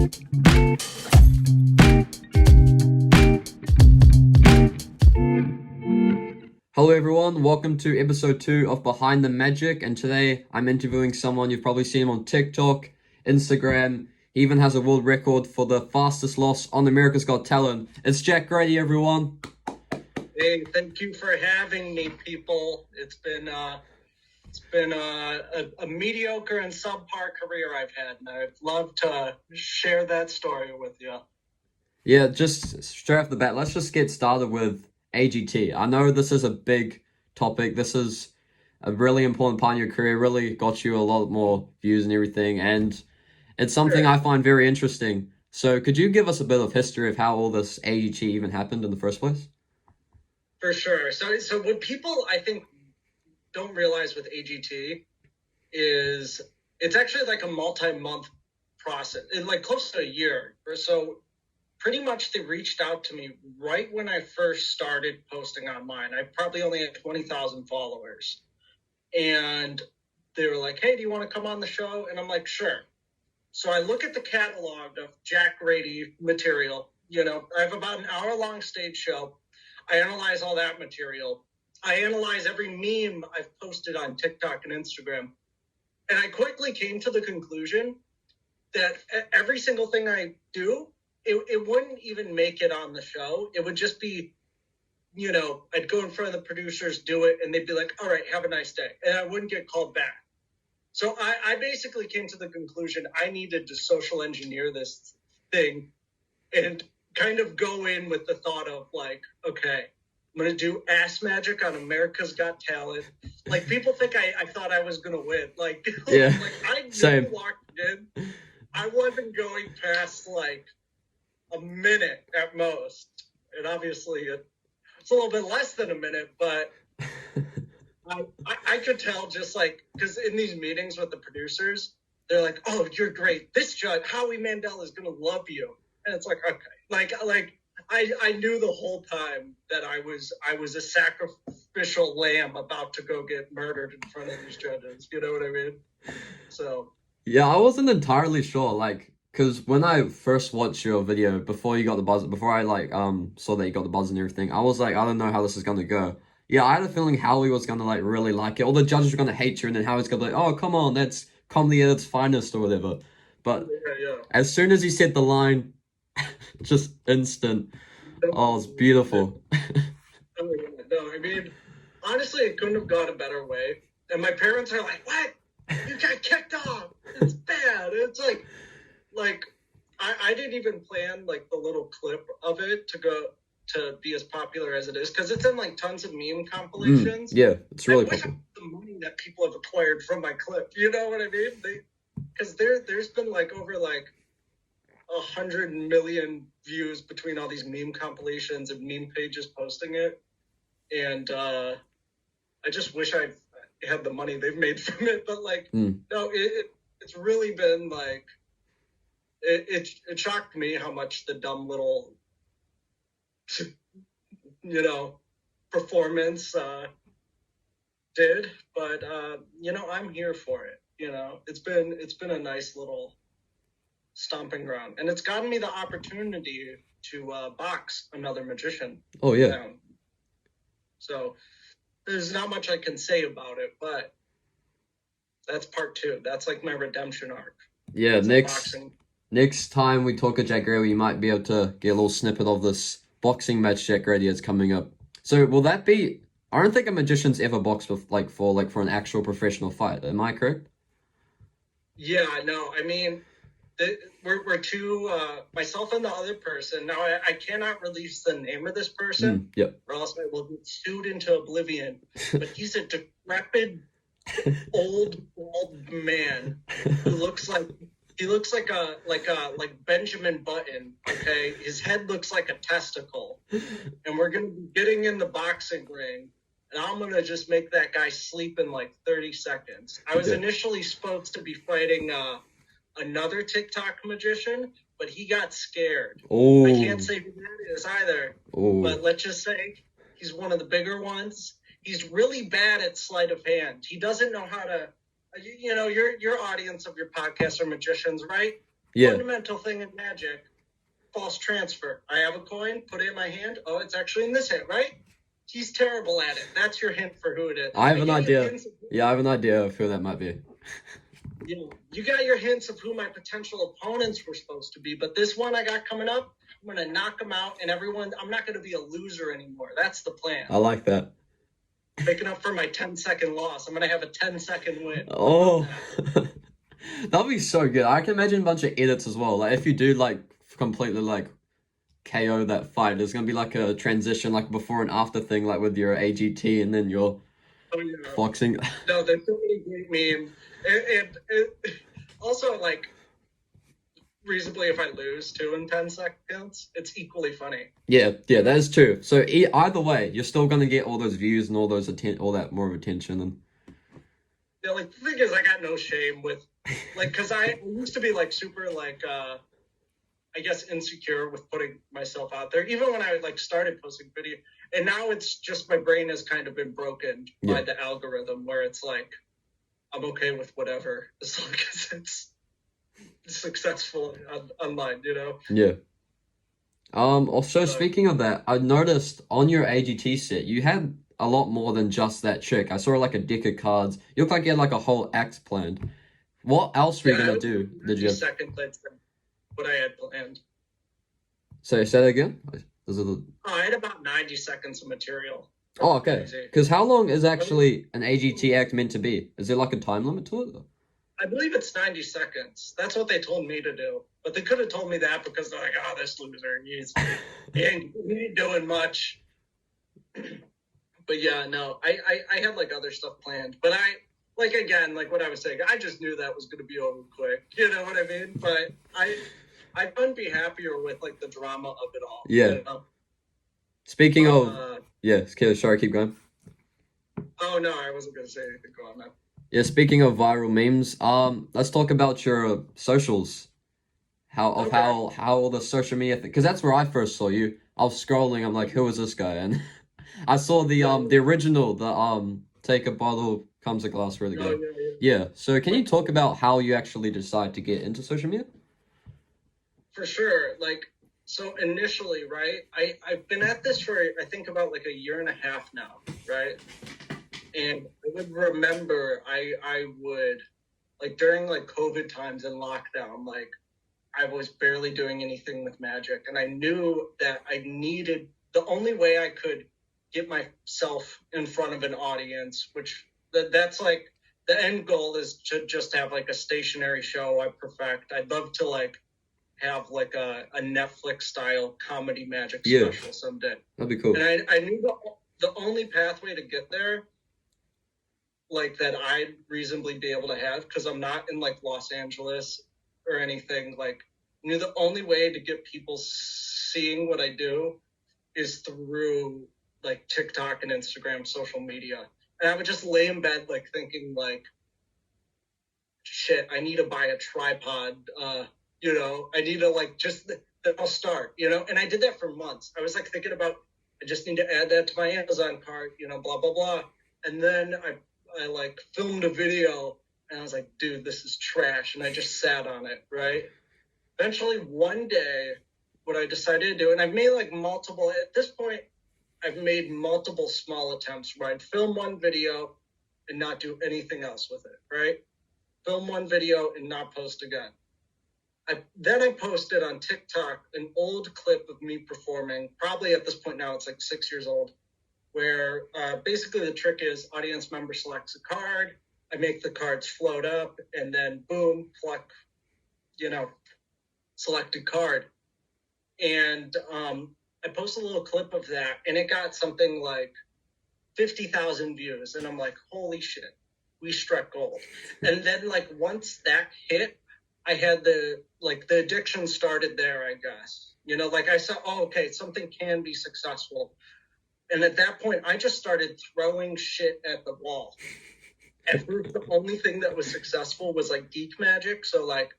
Hello everyone, welcome to episode 2 of Behind the Magic, and today I'm interviewing someone you've probably seen him on TikTok, Instagram. He even has a world record for the fastest loss on America's Got Talent. It's Jack Grady, everyone. Hey, thank you for having me, people. It's been a mediocre and subpar career I've had, and I'd love to share that story with you. Yeah, just straight off the bat, let's just get started with AGT. I know this is a big topic. This is a really important part of your career, really got you a lot more views and everything, and it's something I find very interesting. So could you give us a bit of history of how all this AGT even happened in the first place? For sure. So what people, I think, don't realize with AGT is it's actually like a multi-month process, like close to a year or so. Pretty much they reached out to me right when I first started posting online. I probably only had 20,000 followers. And they were like, hey, do you want to come on the show? And I'm like, sure. So I look at the catalog of Jack Grady material. You know, I have about an hour-long stage show. I analyze all that material. I analyze every meme I've posted on TikTok and Instagram. And I quickly came to the conclusion that every single thing I do, it wouldn't even make it on the show. It would just be, you know, I'd go in front of the producers, do it, and they'd be like, all right, have a nice day. And I wouldn't get called back. So I basically came to the conclusion I needed to social engineer this thing and kind of go in with the thought of like, okay, I'm going to do ass magic on America's Got Talent. Like, people think I thought I was going to win. Like, yeah, like I same. Walked in. I wasn't going past like a minute at most. And obviously it's a little bit less than a minute, but I could tell just like, because in these meetings with the producers, they're like, oh, you're great. This judge, Howie Mandel, is going to love you. And it's like, okay. Like I knew the whole time that I was a sacrificial lamb about to go get murdered in front of these judges. You know what I mean? So. Yeah, I wasn't entirely sure, like, because when I first watched your video, before you got the buzz, before I, like, saw that you got the buzz and everything, I was like, I don't know how this is gonna go. Yeah, I had a feeling Howie was gonna, like, really like it. All the judges were gonna hate you, and then Howie's gonna be like, oh, come on, that's comedy at its finest, or whatever. But Yeah. as soon as he said the line, just instant. Oh, it's beautiful. No, I mean, honestly, it couldn't have gone a better way. And my parents are like, what? You got kicked off. It's bad. It's like I didn't even plan like the little clip of it to be as popular as it is, because it's in like tons of meme compilations. Yeah, it's really popular. The money that people have acquired from my clip, you know what I mean? Because there's been like over like 100 million views between all these meme compilations and meme pages posting it, and I just wish I had the money they've made from it. But like, no, it's really been like, it shocked me how much the dumb little, you know, performance did. But you know, I'm here for it. You know, it's been a nice little stomping ground, and it's gotten me the opportunity to box another magician. Oh yeah. So there's not much I can say about it, but that's part 2. That's like my redemption arc. Yeah, next time we talk to Jack Grady, you might be able to get a little snippet of this boxing match Jack Grady is coming up. So will that be? I don't think a magician's ever boxed with for an actual professional fight. Am I correct? Yeah, no. I mean, we're two, myself and the other person. Now, I cannot release the name of this person, yep. or else I will get sued into oblivion. But he's a decrepit, old, bald man who looks like Benjamin Button. Okay, his head looks like a testicle, and we're gonna be getting in the boxing ring. And I'm going to just make that guy sleep in like 30 seconds. I was initially supposed to be fighting another TikTok magician, but he got scared. Oh. I can't say who that is either. Oh. But let's just say he's one of the bigger ones. He's really bad at sleight of hand. He doesn't know how to, you know, your audience of your podcast are magicians, right? Yeah. Fundamental thing in Magic, false transfer. I have a coin, put it in my hand. Oh, it's actually in this hand, right? He's terrible at it. That's your hint for who it is. I have I an gave you idea. hints. Yeah, I have an idea of who that might be. You got your hints of who my potential opponents were supposed to be, but this one I got coming up, I'm going to knock them out, and I'm not going to be a loser anymore. That's the plan. I like that. Making up for my 10-second loss. I'm going to have a 10-second win. Oh, that'll be so good. I can imagine a bunch of edits as well. Like if you do like completely like KO that fight, there's gonna be like a transition, like before and after thing, like with your AGT and then your boxing. No, there's so many great memes, and also like reasonably, if I lose too in 10 seconds, it's equally funny. Yeah, that is true. So either way, you're still gonna get all those views and all those all that more of attention and. Yeah, like the thing is, I got no shame with, like, because I used to be like super like, I guess insecure with putting myself out there, even when I like started posting video, and now it's just my brain has kind of been broken by the algorithm where it's like, I'm okay with whatever as long as it's successful online, you know? Yeah. Also, speaking of that, I noticed on your AGT set, you had a lot more than just that trick. I saw like a deck of cards. You look like you had like a whole act planned. What else were you gonna do? Did you have... Second, that's what I had planned. So say that again? I had about 90 seconds of material. Oh, okay. Because how long is actually an AGT act meant to be? Is there like a time limit to it? I believe it's 90 seconds. That's what they told me to do. But they could have told me that because they're like, oh, this loser, he ain't doing much. But yeah, no, I had like other stuff planned. But like again, like what I was saying, I just knew that was going to be over quick. You know what I mean? But I couldn't be happier with like the drama of it all. Yeah. You know? Speaking of, yeah, sorry, keep going. Oh no, I wasn't going to say anything. Go on, man. Yeah, speaking of viral memes, let's talk about your socials. How the social media thing, because that's where I first saw you. I was scrolling, I'm like, who is this guy? And I saw the original, take a bottle, comes a glass, really good. Yeah. So can you talk about how you actually decide to get into social media? For sure. Like, so initially, right, I've been at this for, I think about like a year and a half now, right? And I would remember I would, like during like COVID times and lockdown, like I was barely doing anything with Magic. And I knew that I needed, the only way I could get myself in front of an audience, which that's like, the end goal is to just have like a stationary show I perfect. I'd love to like have like a Netflix style comedy Magic special someday. That'd be cool. And I knew the only pathway to get there, like that I'd reasonably be able to have, because I'm not in like Los Angeles or anything, like knew the only way to get people seeing what I do is through like TikTok and Instagram, social media. And I would just lay in bed like thinking like, shit, I need to buy a tripod, you know, I need to like just I'll start, you know. And I did that for months. I was like thinking about, I just need to add that to my Amazon cart, you know, blah blah blah. And then I like filmed a video and I was like, dude, this is trash. And I just sat on it, right? Eventually one day, what I decided to do, and I've made like multiple, at this point, I've made multiple small attempts where I'd film one video and not do anything else with it, right? Film one video and not post again. Then I posted on TikTok an old clip of me performing, probably at this point now it's like 6 years old, where basically the trick is audience member selects a card, I make the cards float up, and then boom, pluck, you know, selected card. And I posted a little clip of that, and it got something like 50,000 views. And I'm like, holy shit, we struck gold. And then like once that hit, I had the addiction started there, I guess. You know, like I saw, oh, okay, something can be successful. And at that point, I just started throwing shit at the wall. At first, the only thing that was successful was like geek magic. So like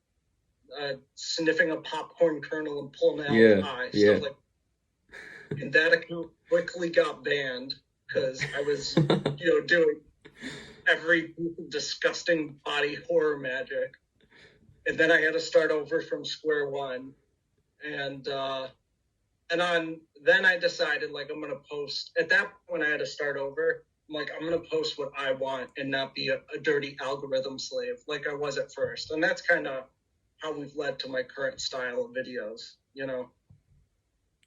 sniffing a popcorn kernel and pulling it out of the eye. Stuff like, and that account quickly got banned because I was, you know, doing every disgusting body horror magic. and then I had to start over from square one. And then I decided like I'm gonna post. At that point, I had to start over. I'm like, I'm gonna post what I want and not be a dirty algorithm slave like I was at first. And that's kind of how we've led to my current style of videos.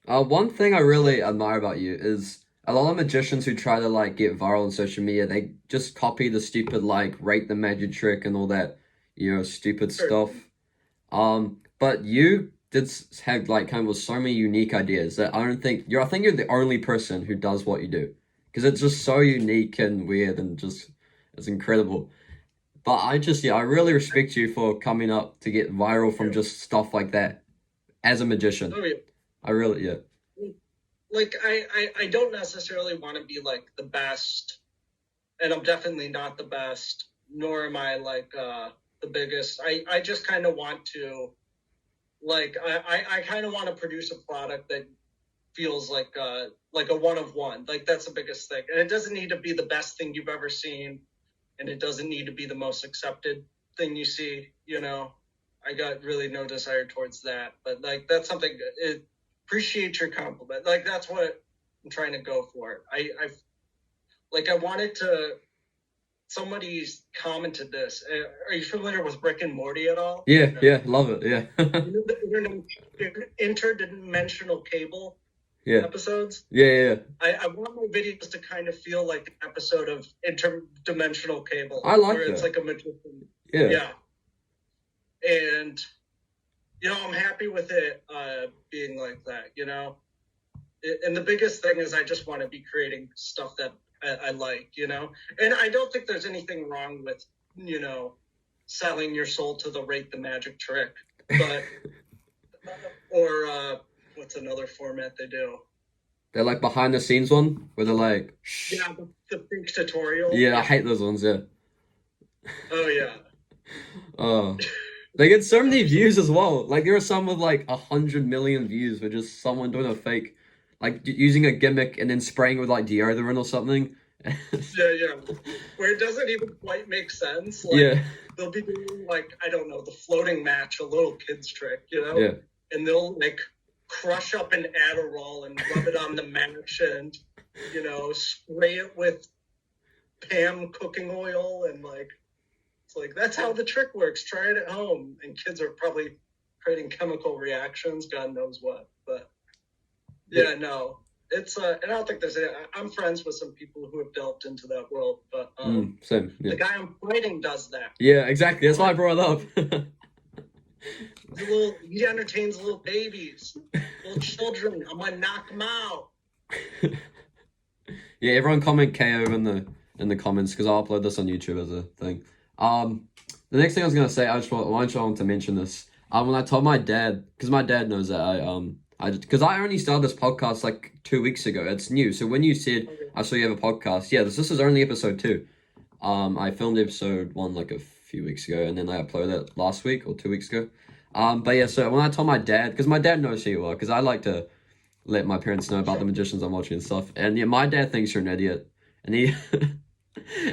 One thing I really admire about you is a lot of magicians who try to like get viral on social media, they just copy the stupid like rate the magic trick and all that, stupid stuff. But you did have like kind of so many unique ideas that I think you're the only person who does what you do because it's just so unique and weird and just it's incredible. But I really respect you for coming up to get viral from just stuff like that as a magician. Oh yeah. I really, yeah. Like I don't necessarily want to be like the best, and I'm definitely not the best, nor am I like the biggest. I just kind of want to like I kind of want to produce a product that feels like a one of one. Like that's the biggest thing. And it doesn't need to be the best thing you've ever seen, and it doesn't need to be the most accepted thing you see, I got really no desire towards that. But like that's something appreciate your compliment. Like that's what I'm trying to go for. I wanted to. Somebody's commented this. Are you familiar with Rick and Morty at all? Yeah, love it. Yeah. The interdimensional cable episodes. Yeah. I want my videos to kind of feel like an episode of interdimensional cable. I like where that. It's like a magician. Yeah. And I'm happy with it being like that. And the biggest thing is I just want to be creating stuff that I like, and I don't think there's anything wrong with, selling your soul to the rate the magic trick, but, or what's another format they do? They're like behind the scenes one where they're like, shh. Yeah, the big tutorial. Yeah, I hate those ones, yeah. Oh, yeah. They get so many views as well. Like there are some with like 100 million views for just someone doing a fake, like using a gimmick and then spraying with like deodorant or something. Yeah. Where it doesn't even quite make sense. Like, they'll be doing like, I don't know, the floating match, a little kid's trick, Yeah. And they'll like crush up an Adderall and rub it on the match and, spray it with Pam cooking oil and like, it's like, that's how the trick works. Try it at home. And kids are probably creating chemical reactions, God knows what. But no. It's and I don't think there's I'm friends with some people who have delved into that world, but same. Yeah. The guy I'm fighting does that. Yeah, exactly. That's why I brought it up. He entertains little babies, little children. I'm gonna knock them out. Yeah, everyone comment KO in the comments because I'll upload this on YouTube as a thing. The next thing I was gonna say, I want to mention this. When I told my dad, because my dad knows that because I only started this podcast like 2 weeks ago. It's new. So when you said I saw you have a podcast, this is only episode 2. I filmed episode 1 like a few weeks ago, and then I uploaded it last week or 2 weeks ago. But yeah, so when I told my dad, because my dad knows who you are, because I like to let my parents know about the magicians I'm watching and stuff. And yeah, my dad thinks you're an idiot, and he.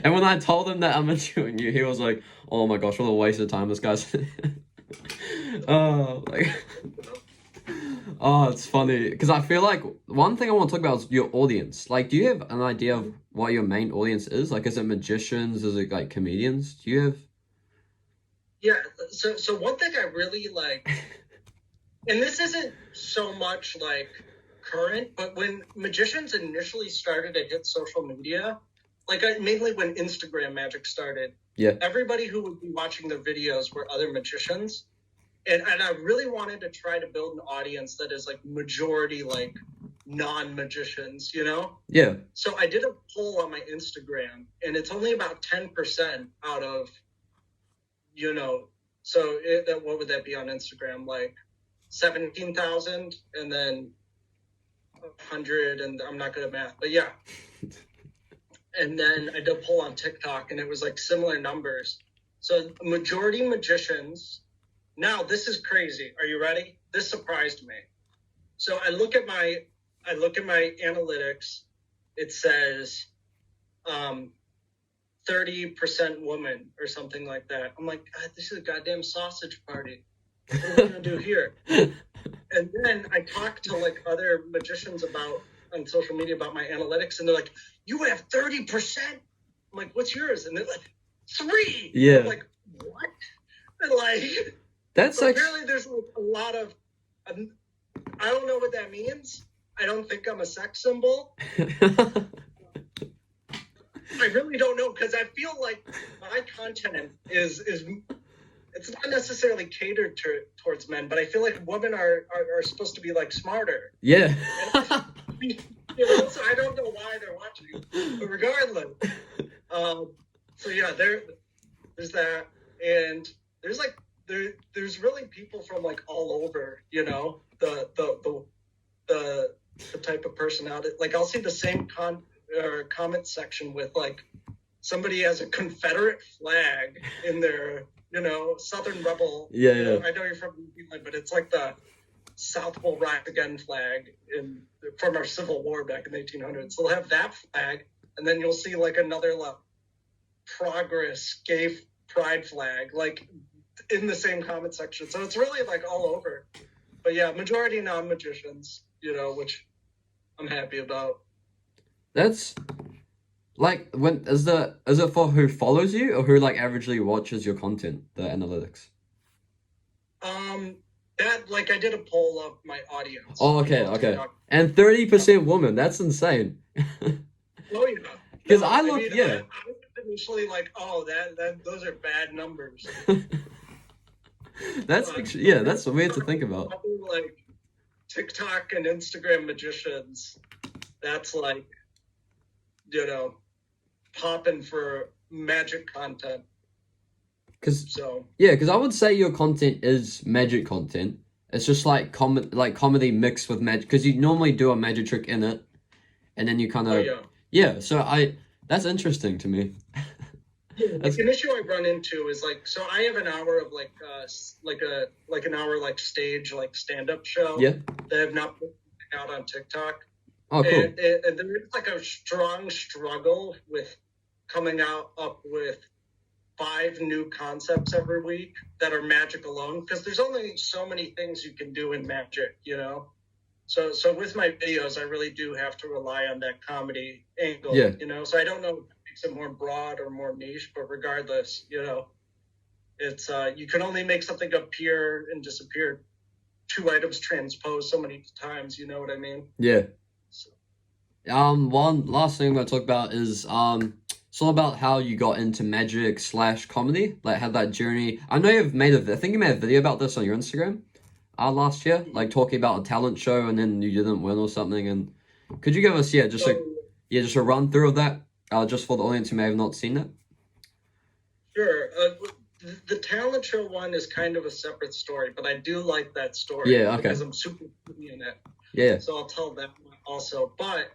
And when I told him that I'm interviewing you, he was like, "Oh my gosh, what a waste of time this guy's." Oh, it's funny because I feel like one thing I want to talk about is your audience. Like, do you have an idea of what your main audience is? Like, is it magicians? Is it like comedians? Do you have? Yeah. So one thing I really like, and this isn't so much like current, but when magicians initially started to hit social media, like mainly when Instagram magic started, everybody who would be watching their videos were other magicians. And I really wanted to try to build an audience that is like majority like non-magicians, Yeah. So I did a poll on my Instagram, and it's only about 10% out of, so what would that be on Instagram? Like 17,000 and then 100, and I'm not good at math, but yeah. And then I did a poll on TikTok, and it was like similar numbers. So majority magicians. Now, this is crazy. Are you ready? This surprised me. So I look at my analytics. It says 30% woman or something like that. I'm like, God, this is a goddamn sausage party. What are we gonna do here? And then I talk to like other magicians on social media about my analytics, and they're like, "You have 30%." I'm like, "What's yours?" And they're like, 3. Yeah. And I'm like, "What?" And like, That's so like apparently there's like a lot of, I don't know what that means. I don't think I'm a sex symbol. I really don't know, because I feel like my content is it's not necessarily catered towards men, but I feel like women are supposed to be like smarter. Yeah. So I don't know why they're watching, but regardless, so yeah, there's that, and there's really people from like all over, the type of personality. Like I'll see the same comment section with like somebody has a Confederate flag in their, Southern Rebel. Yeah. I know you're from New Zealand, but it's like the South will rise again flag from our Civil War back in the 1800s. So they'll have that flag, and then you'll see like another like progress gay pride flag like in the same comment section. So it's really like all over. But yeah, majority non-magicians, which I'm happy about. That's like, when is it for who follows you or who like averagely watches your content, the analytics? That like I did a poll of my audience. Oh, okay. And 30% woman, that's insane. Oh yeah. Because No, I look, yeah. I was initially like, oh, that those are bad numbers. That's actually, yeah, that's weird to think about. Like TikTok and Instagram magicians, that's like, popping for magic content. Because I would say your content is magic content. It's just like comedy mixed with magic, because you normally do a magic trick in it, and then you kind of So that's interesting to me. Like an issue I run into is like, so I have an hour of like an hour like stage like stand up show that I've not put out on TikTok. Oh, cool. And there's like a strong struggle with coming up with 5 new concepts every week that are magic alone, because there's only so many things you can do in magic, So with my videos, I really do have to rely on that comedy angle, So I don't know if it makes it more broad or more niche, but regardless, it's you can only make something appear and disappear 2 items transposed so many times, you know what I mean? Yeah. So. One last thing I'm gonna talk about is it's all about how you got into magic / comedy, like had that journey. I know I think you made a video about this on your Instagram last year, like talking about a talent show and then you didn't win or something. And could you give us just a run through of that, just for the audience who may have not seen it? Sure. The talent show one is kind of a separate story, but I do like that story because I'm super in it. Yeah. So I'll tell that one also. But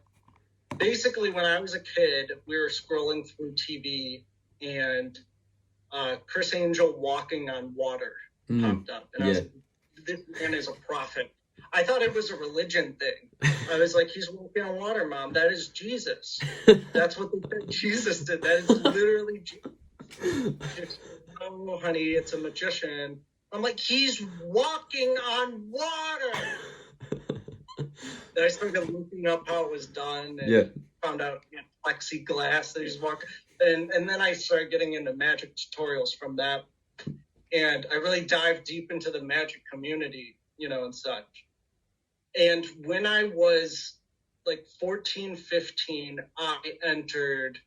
basically, when I was a kid, we were scrolling through TV, and Chris Angel walking on water popped up, and I was like, "This man is a prophet." I thought it was a religion thing. I was like, "He's walking on water, Mom. That is Jesus. That's what they said Jesus did. That is literally Jesus." "Oh, honey, it's a magician." I'm like, "He's walking on water." Then I started looking up how it was done, and found out plexiglass that he's walking. And then I started getting into magic tutorials from that. And I really dived deep into the magic community, and such. And when I was like 14, 15, I entered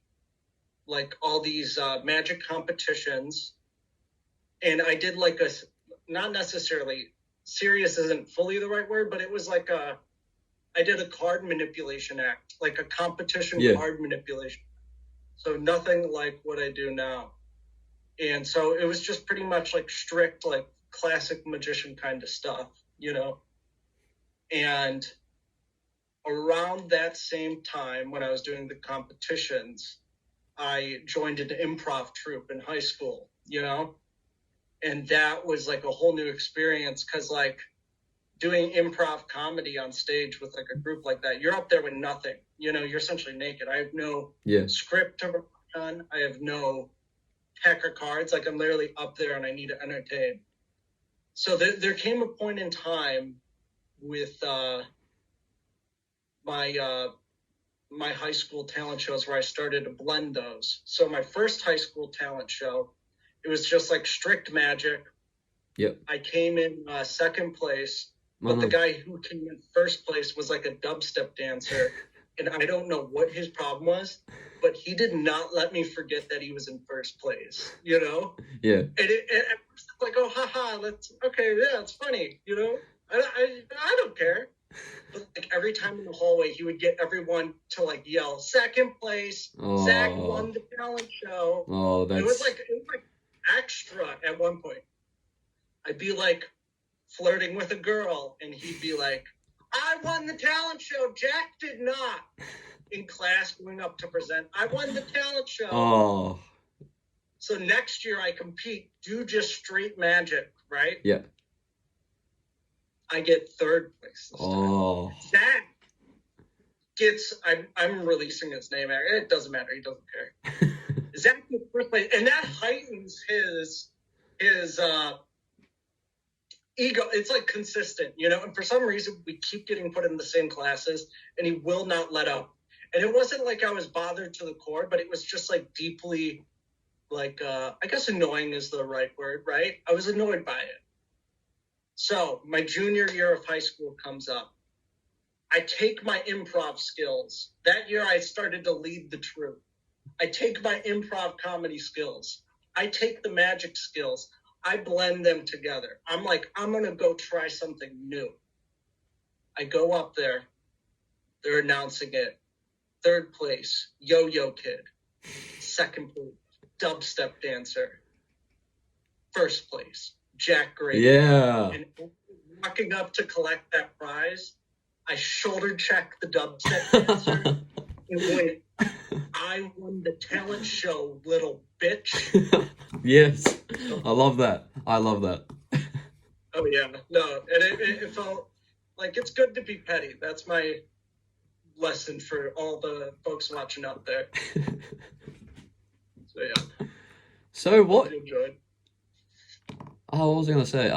like all these magic competitions. And I did like not necessarily, serious isn't fully the right word, but it was like I did a card manipulation act, like a competition card manipulation. So nothing like what I do now. And so it was just pretty much like strict, like classic magician kind of stuff, And around that same time, when I was doing the competitions, I joined an improv troupe in high school, And that was like a whole new experience, because like doing improv comedy on stage with like a group like that, you're up there with nothing, you're essentially naked. I have no script to con. I have no deck of cards. Like I'm literally up there and I need to entertain. So there came a point in time with my high school talent shows where I started to blend those. So my first high school talent show, it was just like strict magic. Yep. I came in second place, but the Uh-huh. guy who came in first place was like a dubstep dancer, and I don't know what his problem was, but he did not let me forget that he was in first place. You know, Yeah. and at first it's like, oh, haha, that's okay, yeah, it's funny. You know, I don't care. But like every time in the hallway, he would get everyone to like yell second place. Zach Oh. won the talent show. Oh, It was that's. like extra at one point. I'd be like flirting with a girl, and he'd be like, "I won the talent show. Jack did not." In class, going up to present, I won the talent show. Oh. So next year I compete, do just straight magic, right? Yeah. I get third place this Oh. time. Zach gets, I'm releasing his name. It doesn't matter. He doesn't care. Zach gets first place, and that heightens his ego. It's like consistent, you know. And for some reason, we keep getting put in the same classes, and he will not let up. And it wasn't like I was bothered to the core, but it was just like deeply, like I guess annoying is the right word, right? I was annoyed by it. So my junior year of high school comes up. I take my improv skills. That year, I started to lead the troupe. I take my improv comedy skills. I take the magic skills. I blend them together. I'm like, I'm going to go try something new. I go up there. They're announcing it. Third place, Yo-Yo Kid. Second place, Dubstep Dancer. First place, Jack Grady. Yeah. And walking up to collect that prize, I shoulder checked the Dubstep Dancer and went, I won the talent show, little bitch. Yes. I love that. I love that. Oh, yeah. No, and it felt like it's good to be petty. That's my lesson for all the folks watching out there. So, yeah. So what? Hope you enjoyed. Oh, what was I gonna say?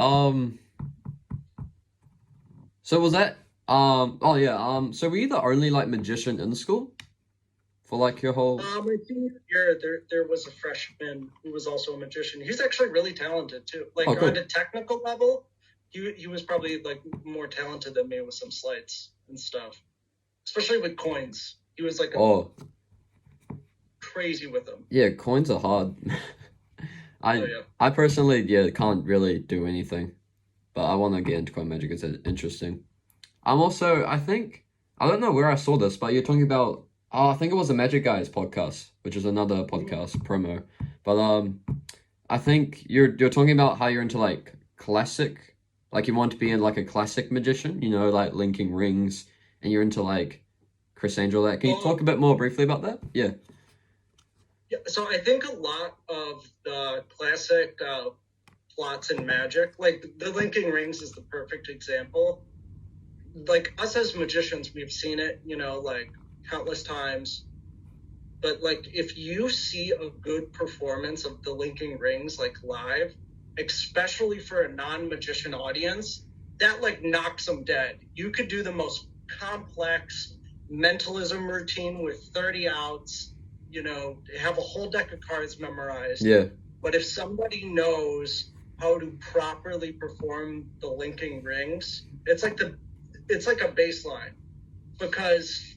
So was that? Oh yeah. So were you the only like magician in school for like your whole? My senior year, there was a freshman who was also a magician. He's actually really talented too. Like Oh, cool. on a technical level, he was probably like more talented than me with some sleights and stuff, especially with coins. He was like Oh, crazy with them. yeah. Coins are hard. Oh yeah. I personally can't really do anything, but I want to get into coin magic. It's interesting. I'm also I don't know where I saw this, but you're talking about I think it was the Magic Guys podcast, which is another podcast promo. But I think you're talking about how you're into like classic, like you want to be in like a classic magician, you know, like linking rings, and you're into like Chris Angel. That can you talk a bit more briefly about that? Yeah. Yeah, so I think a lot of the classic plots in magic, like the linking rings is the perfect example. Like us as magicians, we've seen it, you know, like countless times. But like if you see a good performance of the linking rings like live, especially for a non-magician audience, that like knocks them dead. You could do the most complex mentalism routine with 30 outs, you know, have a whole deck of cards memorized. Yeah. But if somebody knows how to properly perform the linking rings, it's like a baseline. Because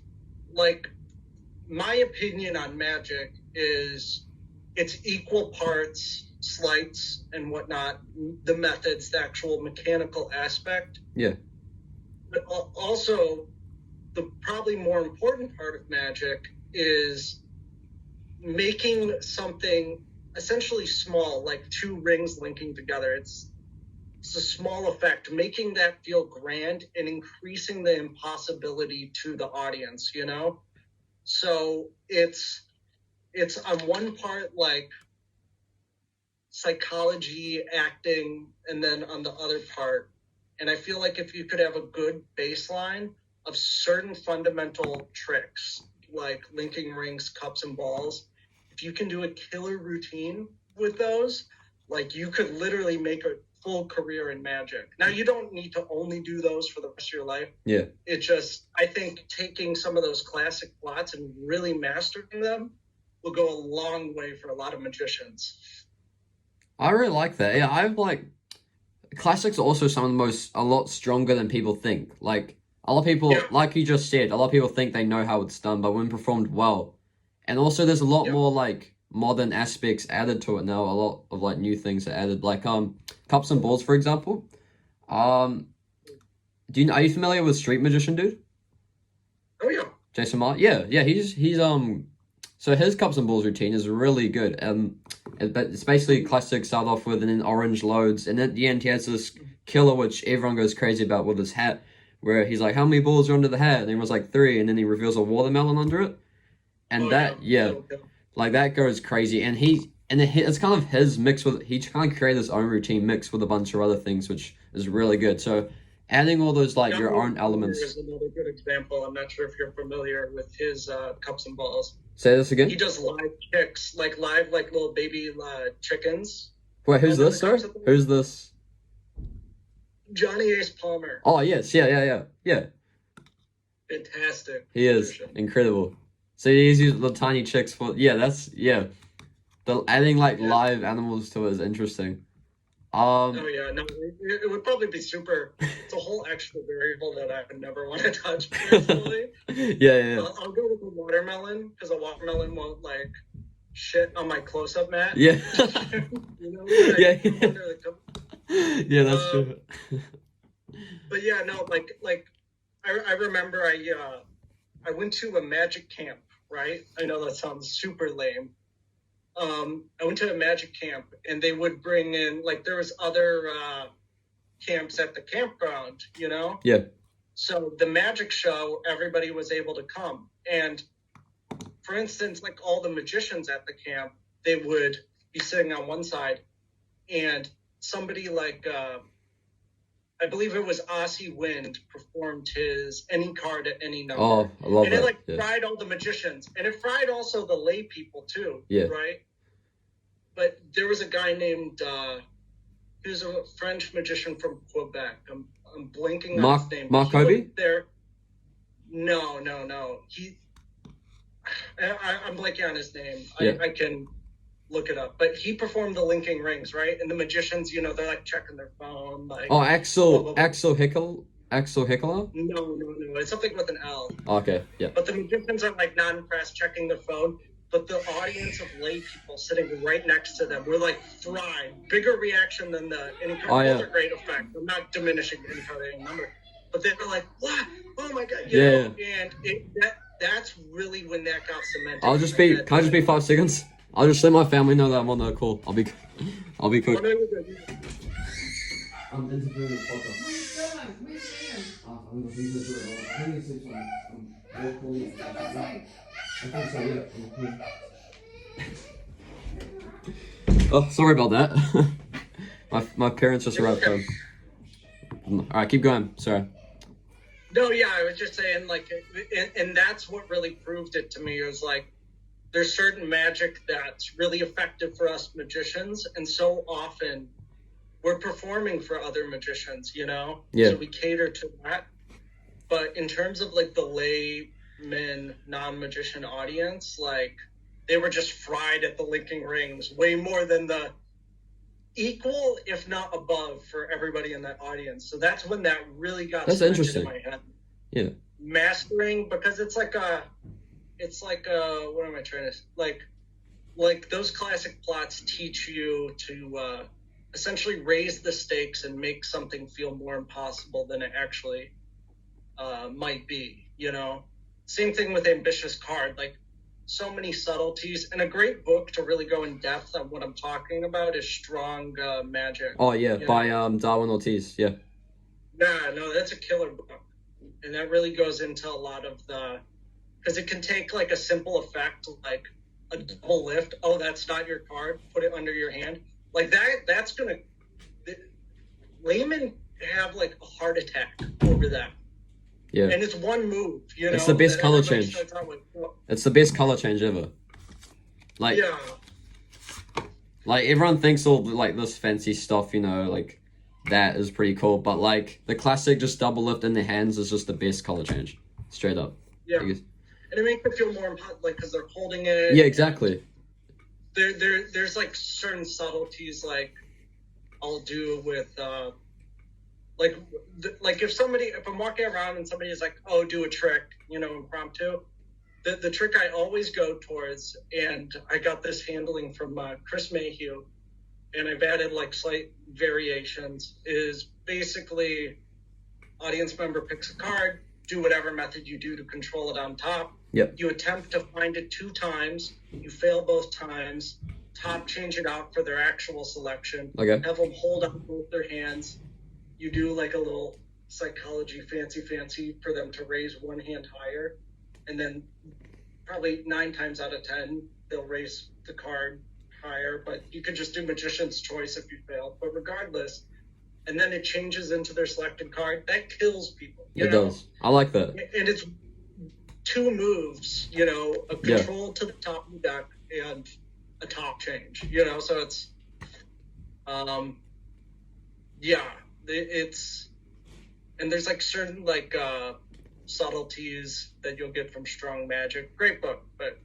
like my opinion on magic is it's equal parts sleights and whatnot, the methods, the actual mechanical aspect. Yeah. But also, the probably more important part of magic is making something essentially small, like two rings linking together. It's a small effect, making that feel grand and increasing the impossibility to the audience, you know? So it's on one part like psychology, acting, and then on the other part. And I feel like if you could have a good baseline of certain fundamental tricks, like linking rings, cups, and balls, if you can do a killer routine with those, like you could literally make a full career in Magic. Now you don't need to only do those for the rest of your life. Yeah. It just, I think taking some of those classic plots and really mastering them will go a long way for a lot of magicians. I really like that. Yeah, I've like classics are also some of the most a lot stronger than people think. Like a lot of people, Yeah. like you just said, a lot of people think they know how it's done, but when performed well, and also there's a lot Yeah. more like modern aspects added to it now. A lot of like new things are added, like cups and balls, for example. Um, are you familiar with Street Magician, dude? Oh yeah. Jason Martin? Yeah, he's so his cups and balls routine is really good. But it's basically classic start off with and then orange loads, and at the end he has this killer which everyone goes crazy about with his hat, where he's like, "How many balls are under the hat?" And everyone's like 3, and then he reveals a watermelon under it, and Oh, that yeah. like that goes crazy, and it's kind of his mix with he kind of created his own routine mixed with a bunch of other things, which is really good. So adding all those like your own elements. Is another good example. I'm not sure if you're familiar with his cups and balls. Say this again. He does live chicks, like live, like little baby chickens. Wait, who's this, sir? Who's this? Johnny Ace Palmer. Oh, yes. Yeah. Fantastic. He is incredible. So he's using the tiny chicks for, the adding like live animals to it is interesting. Oh yeah, no, it would probably be super. It's a whole extra variable that I would never want to touch personally. Yeah. I'll go with the watermelon because a watermelon won't like shit on my close-up mat. Yeah. You know, Yeah, that's true. But yeah, no, like I remember I went to a magic camp, right? I know that sounds super lame. I went to a magic camp and they would bring in, like, there was other camps at the campground, you know? Yeah. So the magic show, everybody was able to come. And for instance, like all the magicians at the camp, they would be sitting on one side and somebody like, I believe it was Aussie Wind performed his any card at any number. Oh, I love and that. And it fried all the magicians. And it fried also the lay people too. Yeah. Right? But there was a guy named, he was a French magician from Quebec. I'm blanking on his name. Mark Kobe? No. I'm blanking on his name. Yeah. I can look it up. But he performed the linking rings, right? And the magicians, you know, they're like checking their phone. Like, Axel Hickler? No. It's something with an L. Okay, yeah. But the magicians are like non-impressed, checking their phone. But the audience of lay people sitting right next to them were like fried. Bigger reaction than the any great effect. I'm not diminishing any kind of number. But they were like, what? Oh my God. You know? And that's really when that got cemented. Can I just be 5 seconds? I'll just let my family know that I'm on the call. I'll be quick. I'm interviewing the podcast. Oh, sorry about that. my parents just arrived home. Alright, keep going. Sorry. No, yeah, I was just saying, like, and that's what really proved it to me. It was like, there's certain magic that's really effective for us magicians, and so often we're performing for other magicians, you know? Yeah. So we cater to that. But in terms of, like, the layman, non-magician audience, like, they were just fried at the linking rings way more than the equal, if not above, for everybody in that audience. So that's when that really got interesting in my head. Yeah. Mastering, because it's like what am I trying to, like those classic plots teach you to essentially raise the stakes and make something feel more impossible than it actually might be, you know? Same thing with Ambitious Card, like so many subtleties, and a great book to really go in depth on what I'm talking about is Strong Magic. Oh yeah, by Darwin Ortiz, yeah. Yeah, no, that's a killer book. And that really goes into a lot of because it can take like a simple effect, like a double lift. Oh, that's not your card. Put it under your hand. Like that's going to, laymen have like a heart attack over that. Yeah. And it's one move, you know. It's the best color change. It's the best color change ever. Like, Yeah. like everyone thinks all like this fancy stuff, you know, like that is pretty cool. But like the classic, just double lift in the hands is just the best color change, straight up. Yeah. Like, And it makes it feel more like because they're holding it. yeah, exactly. There's like certain subtleties like I'll do with like if I'm walking around and somebody is like, oh, do a trick, you know, impromptu. The trick I always go towards, and I got this handling from Chris Mayhew, and I've added like slight variations, is basically audience member picks a card, do whatever method you do to control it on top. Yep. You attempt to find it 2 times, you fail both times, top change it out for their actual selection, Okay. have them hold on both their hands. You do like a little psychology fancy for them to raise one hand higher, and then probably 9 times out of 10 they'll raise the card higher, but you could just do magician's choice if you fail. But regardless, and then it changes into their selected card. That kills people. It does. I like that. And it's 2 moves, you know, a control to the top of the deck and a top change, you know, so it's it's, and there's like certain like subtleties that you'll get from Strong Magic. Great book, but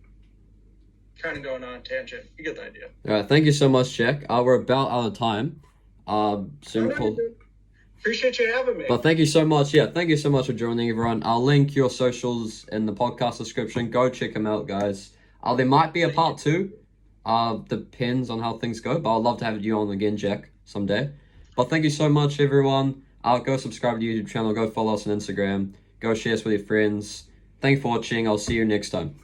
kind of going on a tangent. You get the idea. All right, thank you so much, Jack. We're about out of time. Simple. Appreciate you having me. But thank you so much. Yeah, thank you so much for joining, everyone. I'll link your socials in the podcast description. Go check them out, guys. There might be a part 2. Depends on how things go, but I'd love to have you on again, Jack, someday. But thank you so much, everyone. Go subscribe to the YouTube channel. Go follow us on Instagram. Go share us with your friends. Thanks for watching. I'll see you next time.